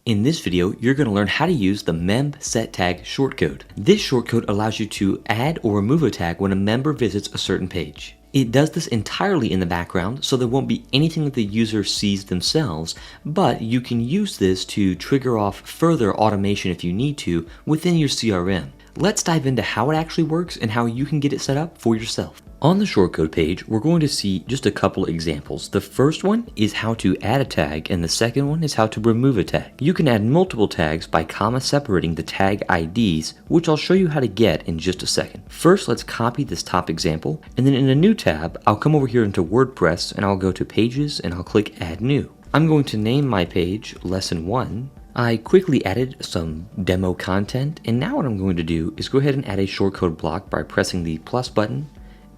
In this video, you're going to learn how to use the mem_set_tag shortcode. This shortcode allows you to add or remove a tag when a member visits a certain page. It does this entirely in the background, so there won't be anything that the user sees themselves, but you can use this to trigger off further automation if you need to within your CRM. Let's dive into how it actually works and how you can get it set up for yourself. On the shortcode page, we're going to see just a couple examples. The first one is how to add a tag, and the second one is how to remove a tag. You can add multiple tags by comma separating the tag IDs, which I'll show you how to get in just a second. First, let's copy this top example, and then in a new tab, I'll come over here into WordPress and I'll go to Pages and I'll click Add New. I'm going to name my page Lesson 1. I quickly added some demo content, and now what I'm going to do is go ahead and add a shortcode block by pressing the plus button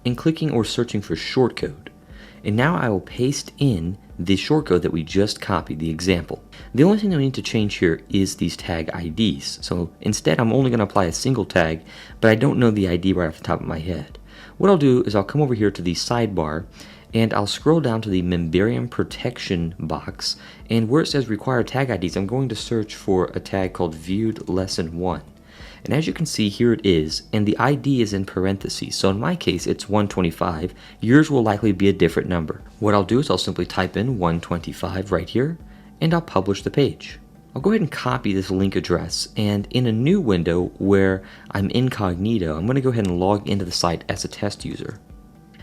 and clicking or searching for shortcode. And now I will paste in the shortcode that we just copied, the example. The only thing I need to change here is these tag IDs. So instead I'm only going to apply a single tag, but I don't know the ID right off the top of my head. What I'll do is I'll come over here to the sidebar and I'll scroll down to the Memberium protection box, and where it says require tag IDs, I'm going to search for a tag called viewed lesson 1. And as you can see, here it is, and the ID is in parentheses. So in my case, it's 125. Yours will likely be a different number. What I'll do is I'll simply type in 125 right here, and I'll publish the page. I'll go ahead and copy this link address, and in a new window where I'm incognito, I'm going to go ahead and log into the site as a test user.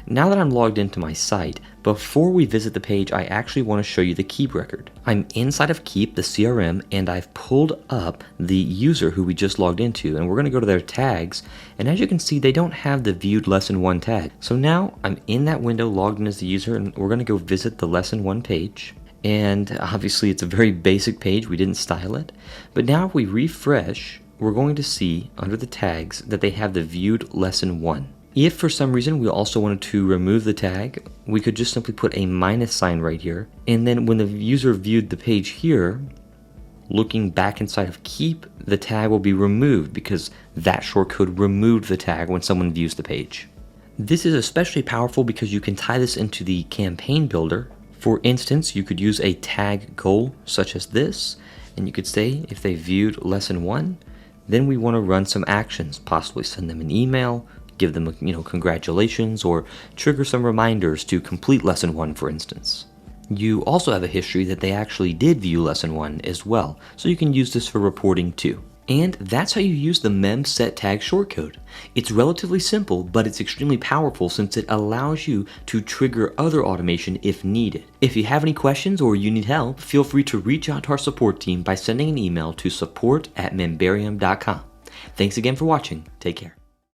Now that I'm logged into my site, before we visit the page, I actually want to show you the Keep record. I'm inside of Keep, the CRM, and I've pulled up the user who we just logged into, and we're going to go to their tags, and as you can see, they don't have the viewed lesson 1 tag. So now I'm in that window logged in as the user, and we're going to go visit the lesson 1 page. And obviously it's a very basic page, we didn't style it. But now if we refresh, we're going to see under the tags that they have the viewed lesson 1. If for some reason we also wanted to remove the tag, we could just simply put a minus sign right here. And then when the user viewed the page here, looking back inside of Keep, the tag will be removed because that shortcode removed the tag when someone views the page. This is especially powerful because you can tie this into the campaign builder. For instance, you could use a tag goal such as this, and you could say if they viewed lesson 1, then we want to run some actions, possibly send them an email, give them congratulations, or trigger some reminders to complete lesson 1, for instance. You also have a history that they actually did view lesson 1 as well, so you can use this for reporting too. And that's how you use the mem_set_tag shortcode. It's relatively simple, but it's extremely powerful since it allows you to trigger other automation if needed. If you have any questions or you need help, feel free to reach out to our support team by sending an email to support@memberium.com. Thanks again for watching. Take care.